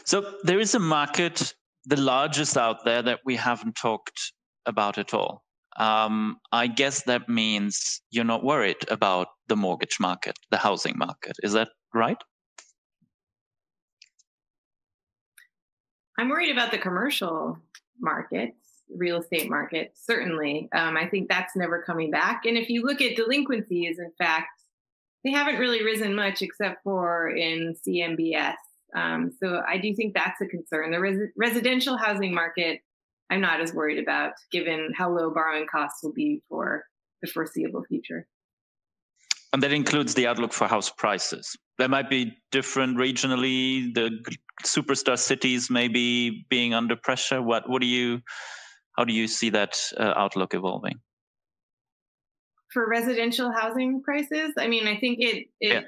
So there is a market, the largest out there, that we haven't talked about at all. I guess that means you're not worried about the mortgage market, the housing market. Is that right? I'm worried about the commercial markets, real estate market, certainly. I think that's never coming back. And if you look at delinquencies, in fact, they haven't really risen much except for in CMBS. So I do think that's a concern. The residential housing market, I'm not as worried about, given how low borrowing costs will be for the foreseeable future. And that includes the outlook for house prices. There might be different regionally. The superstar cities may be being under pressure. How do you see that outlook evolving? For residential housing prices, I mean, I think in the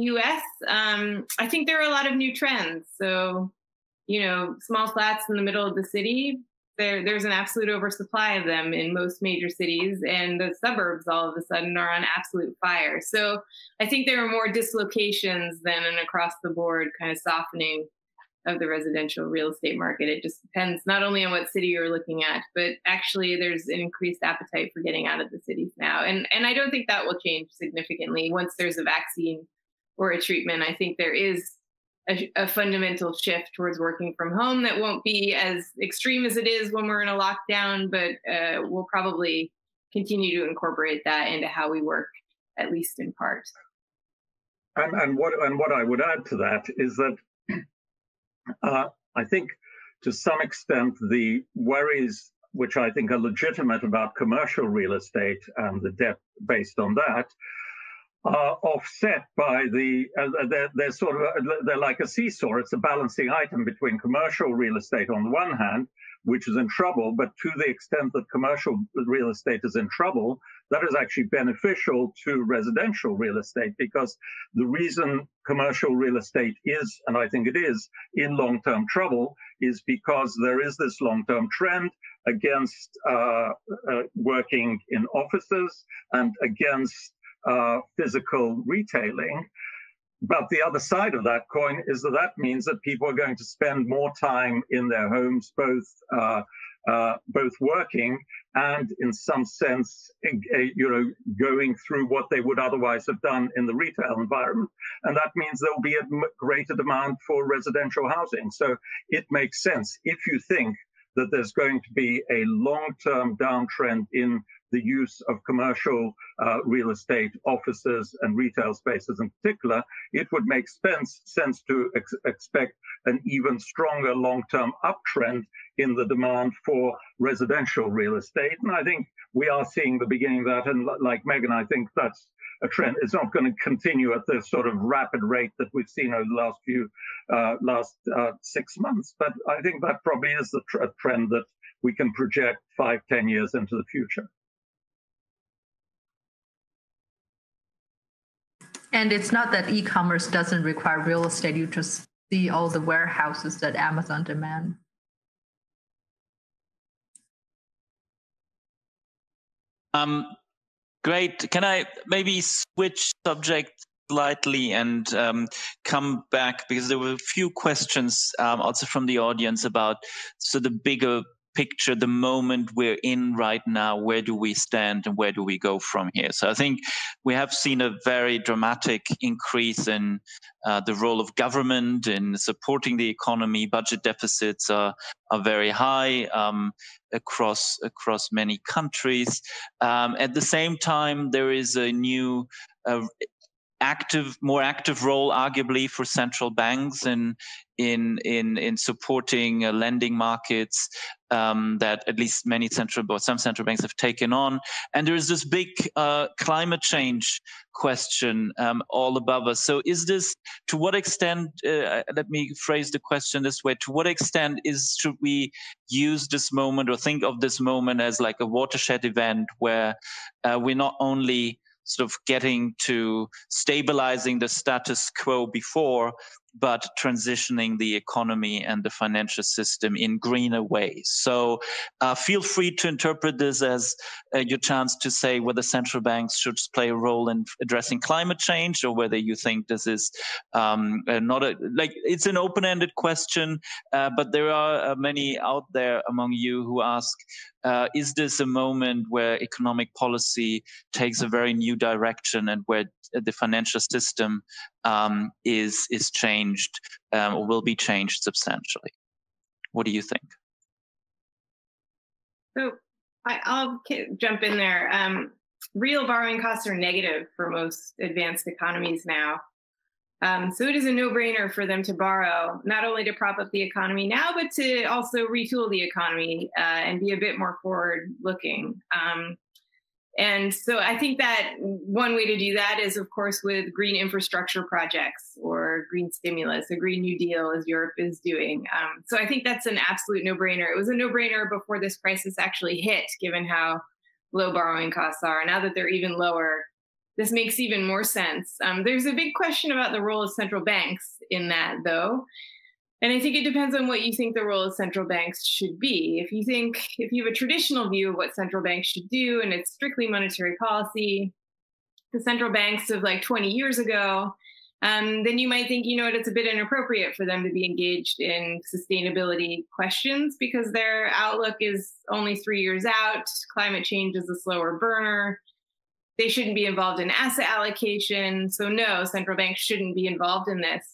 US, I think there are a lot of new trends. So, small flats in the middle of the city, there's an absolute oversupply of them in most major cities, and the suburbs all of a sudden are on absolute fire. So I think there are more dislocations than an across the board kind of softening of the residential real estate market. It just depends not only on what city you're looking at, but actually there's an increased appetite for getting out of the cities now. And I don't think that will change significantly once there's a vaccine or a treatment. I think there is a fundamental shift towards working from home that won't be as extreme as it is when we're in a lockdown, but we'll probably continue to incorporate that into how we work, at least in part. And what I would add to that is that I think to some extent the worries, which I think are legitimate about commercial real estate and the debt based on that, are offset by they're like a seesaw. It's a balancing item between commercial real estate on the one hand, which is in trouble, but to the extent that commercial real estate is in trouble, that is actually beneficial to residential real estate, because the reason commercial real estate is, and I think it is, in long-term trouble is because there is this long-term trend against working in offices and against physical retailing, But the other side of that coin is that that means that people are going to spend more time in their homes, both working and, in some sense, going through what they would otherwise have done in the retail environment. And that means there will be a greater demand for residential housing. So it makes sense if you think that there's going to be a long-term downtrend in the use of commercial real estate, offices, and retail spaces in particular, it would make sense to expect an even stronger long-term uptrend in the demand for residential real estate. And I think we are seeing the beginning of that. And like Megan, I think that's a trend. It's not going to continue at this sort of rapid rate that we've seen over the last 6 months. But I think that probably is the trend that we can project 5-10 years into the future. And it's not that e-commerce doesn't require real estate. You just see all the warehouses that Amazon demand. Great. Can I maybe switch subject slightly and come back, because there were a few questions also from the audience about the bigger picture, the moment we're in right now, where do we stand and where do we go from here? So I think we have seen a very dramatic increase in the role of government in supporting the economy. Budget deficits are very high across many countries. At the same time, there is a new more active role, arguably, for central banks in supporting lending markets that at least some central banks have taken on. And there is this big climate change question all above us. So is this, to what extent, let me phrase the question this way, to what extent should we use this moment or think of this moment as like a watershed event where we're not only sort of getting to stabilizing the status quo before, but transitioning the economy and the financial system in greener ways? So feel free to interpret this as your chance to say whether central banks should play a role in addressing climate change, or whether you think this is it's an open-ended question, but there are many out there among you who ask, is this a moment where economic policy takes a very new direction and where the financial system is changed or will be changed substantially? What do you think? So I'll jump in there. Real borrowing costs are negative for most advanced economies now. So it is a no-brainer for them to borrow, not only to prop up the economy now, but to also retool the economy and be a bit more forward-looking. And so I think that one way to do that is, of course, with green infrastructure projects or green stimulus, a Green New Deal, as Europe is doing. So I think that's an absolute no-brainer. It was a no-brainer before this crisis actually hit, given how low borrowing costs are. Now that they're even lower, this makes even more sense. There's a big question about the role of central banks in that, though. And I think it depends on what you think the role of central banks should be. If you have a traditional view of what central banks should do, and it's strictly monetary policy, the central banks of like 20 years ago, then you might think, it's a bit inappropriate for them to be engaged in sustainability questions because their outlook is only 3 years out. Climate change is a slower burner. They shouldn't be involved in asset allocation. So no, central banks shouldn't be involved in this.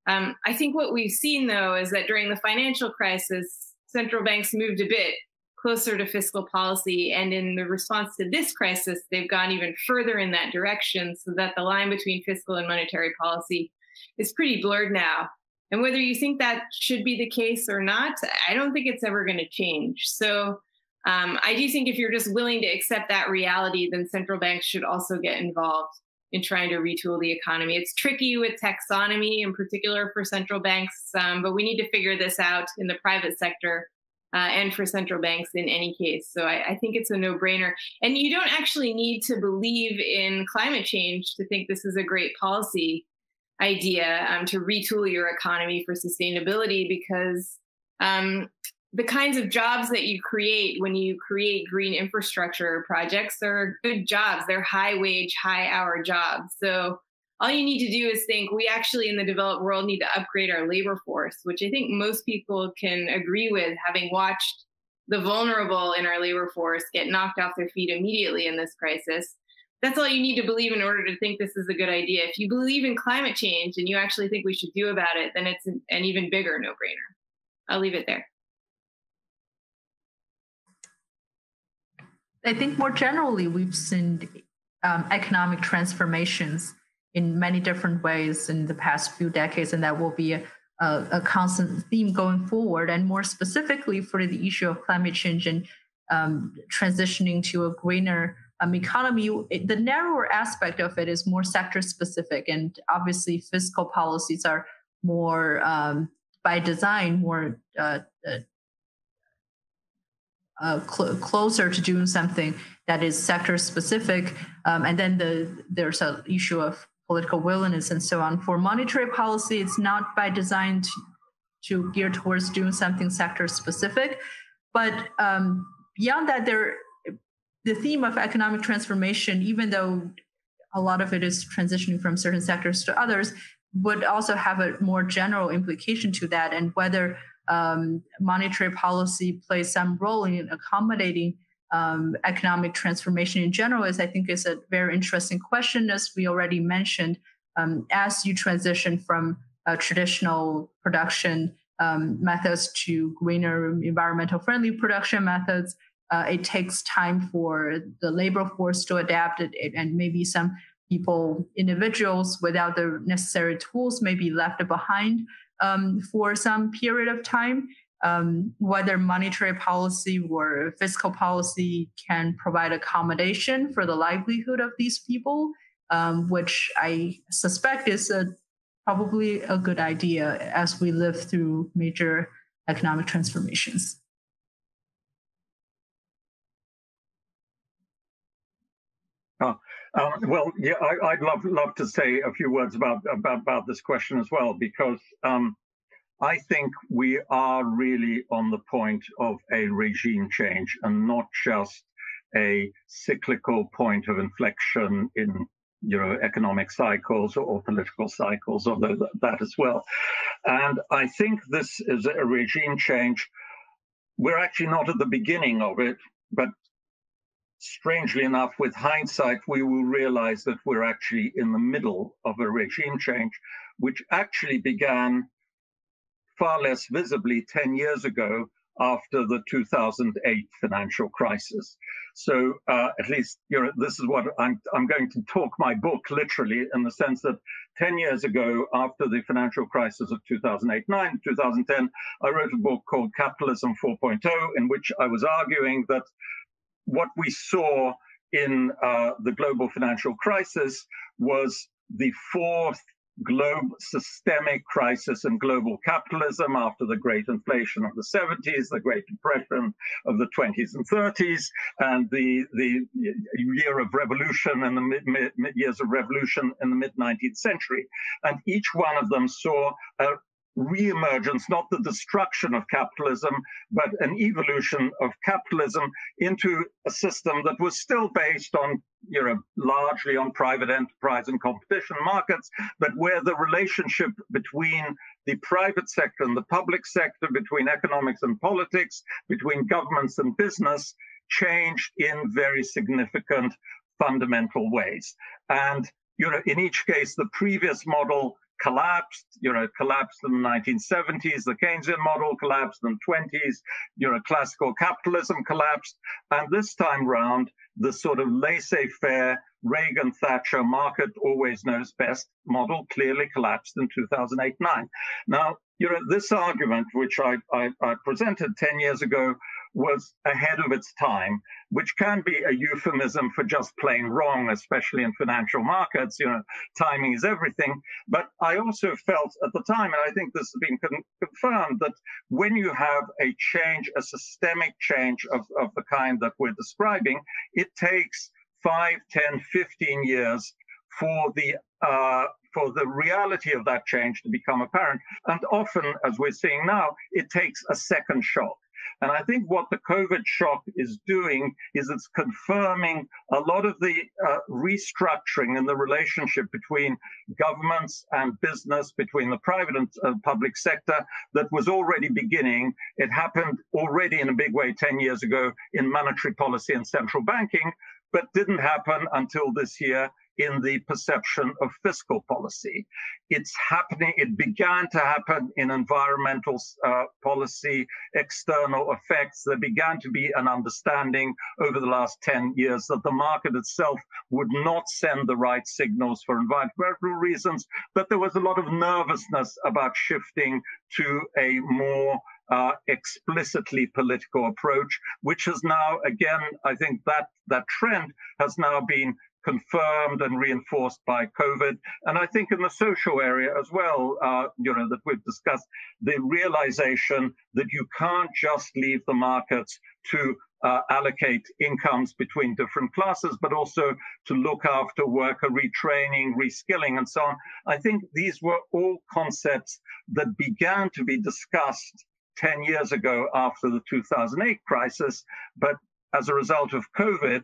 I think what we've seen, though, is that during the financial crisis, central banks moved a bit closer to fiscal policy. And in the response to this crisis, they've gone even further in that direction, so that the line between fiscal and monetary policy is pretty blurred now. And whether you think that should be the case or not, I don't think it's ever going to change. So I do think if you're just willing to accept that reality, then central banks should also get involved in trying to retool the economy. It's tricky with taxonomy, in particular for central banks, but we need to figure this out in the private sector and for central banks in any case. So I think it's a no-brainer. And you don't actually need to believe in climate change to think this is a great policy idea to retool your economy for sustainability, because the kinds of jobs that you create when you create green infrastructure projects are good jobs. They're high wage, high hour jobs. So all you need to do is think we actually in the developed world need to upgrade our labor force, which I think most people can agree with, having watched the vulnerable in our labor force get knocked off their feet immediately in this crisis. That's all you need to believe in order to think this is a good idea. If you believe in climate change and you actually think we should do about it, then it's an even bigger no-brainer. I'll leave it there. I think more generally, we've seen economic transformations in many different ways in the past few decades, and that will be a constant theme going forward. And more specifically for the issue of climate change and transitioning to a greener economy, the narrower aspect of it is more sector specific, and obviously fiscal policies are more by design more closer to doing something that is sector specific, and then there's an issue of political willingness and so on. For monetary policy, it's not by design to gear towards doing something sector specific, but beyond that, the theme of economic transformation, even though a lot of it is transitioning from certain sectors to others, would also have a more general implication to that, and whether monetary policy plays some role in accommodating economic transformation in general is a very interesting question. As we already mentioned, as you transition from traditional production methods to greener, environmental friendly production methods, it takes time for the labor force to adapt it, and maybe some people, individuals without the necessary tools may be left behind for some period of time. Whether monetary policy or fiscal policy can provide accommodation for the livelihood of these people, which I suspect is probably a good idea as we live through major economic transformations. Well, yeah, I'd love to say a few words about this question as well, because I think we are really on the point of a regime change and not just a cyclical point of inflection in economic cycles or political cycles, although that as well. And I think this is a regime change. We're actually not at the beginning of it, but strangely enough, with hindsight, we will realize that we're actually in the middle of a regime change, which actually began far less visibly 10 years ago after the 2008 financial crisis. So at least this is what I'm going to talk my book literally, in the sense that 10 years ago, after the financial crisis of 2008-9, 2010, I wrote a book called Capitalism 4.0, in which I was arguing that what we saw in the global financial crisis was the fourth systemic crisis in global capitalism after the great inflation of the 70s, the Great Depression of the 20s and 30s, and the year of revolution and the years of revolution in the mid-19th century. And each one of them saw a re-emergence, not the destruction of capitalism, but an evolution of capitalism into a system that was still based on, largely on private enterprise and competition markets, but where the relationship between the private sector and the public sector, between economics and politics, between governments and business, changed in very significant fundamental ways. And, in each case, the previous model collapsed, collapsed in the 1970s, the Keynesian model collapsed in the 20s, classical capitalism collapsed. And this time round, the sort of laissez-faire Reagan-Thatcher market always knows best model clearly collapsed in 2008-9. Now, this argument, which I presented 10 years ago, was ahead of its time, which can be a euphemism for just plain wrong, especially in financial markets. Timing is everything. But I also felt at the time, and I think this has been confirmed, that when you have a change, a systemic change of the kind that we're describing, it takes 5, 10, 15 years for the reality of that change to become apparent. And often, as we're seeing now, it takes a second shock. And I think what the COVID shock is doing is it's confirming a lot of the restructuring in the relationship between governments and business, between the private and public sector, that was already beginning. It happened already in a big way 10 years ago in monetary policy and central banking, but didn't happen until this year in the perception of fiscal policy. It's happening, it began to happen in environmental policy, external effects. There began to be an understanding over the last 10 years that the market itself would not send the right signals for environmental reasons, but there was a lot of nervousness about shifting to a more explicitly political approach, which has now, again, I think that trend has now been confirmed and reinforced by COVID. And I think in the social area as well, that we've discussed, the realization that you can't just leave the markets to allocate incomes between different classes, but also to look after worker retraining, reskilling, and so on. I think these were all concepts that began to be discussed 10 years ago after the 2008 crisis. But as a result of COVID,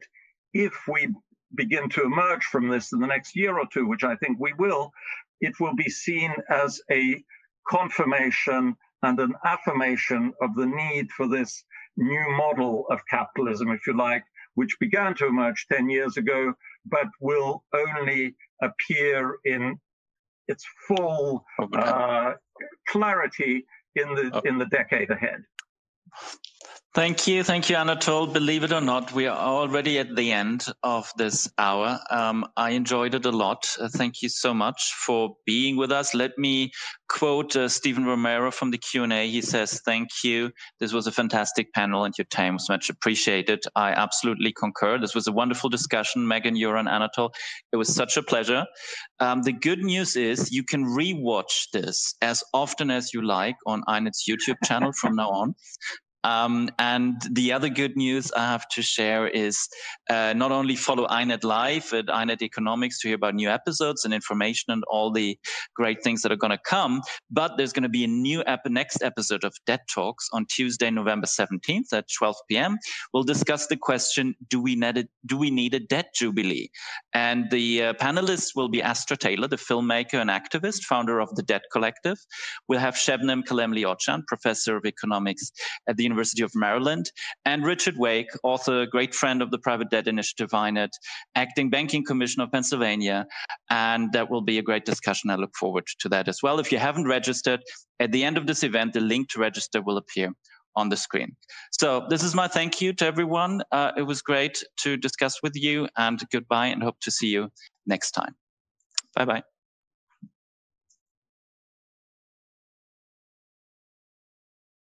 if we begin to emerge from this in the next year or two, which I think we will, it will be seen as a confirmation and an affirmation of the need for this new model of capitalism, if you like, which began to emerge 10 years ago, but will only appear in its full clarity in the decade ahead. Thank you, Anatole. Believe it or not, we are already at the end of this hour. I enjoyed it a lot. Thank you so much for being with us. Let me quote Stephen Romero from the Q&A. He says, "Thank you. This was a fantastic panel and your time was much appreciated." I absolutely concur. This was a wonderful discussion. Megan, Yueran, Anatole, it was such a pleasure. The good news is you can rewatch this as often as you like on INET's YouTube channel from now on. And the other good news I have to share is not only follow INET Live at INET Economics to hear about new episodes and information and all the great things that are going to come, but there's going to be a new next episode of Debt Talks on Tuesday, November 17th at 12 p.m. We'll discuss the question, do we need a debt jubilee? And the panelists will be Astra Taylor, the filmmaker and activist, founder of the Debt Collective. We'll have Shebnem Kalemli-Ochan, professor of economics at the University of Maryland, and Richard Wake, author, great friend of the Private Debt Initiative INET, acting banking commissioner of Pennsylvania, and that will be a great discussion. I look forward to that as well. If you haven't registered, at the end of this event, the link to register will appear on the screen. So this is my thank you to everyone. It was great to discuss with you, and goodbye, and hope to see you next time. Bye-bye.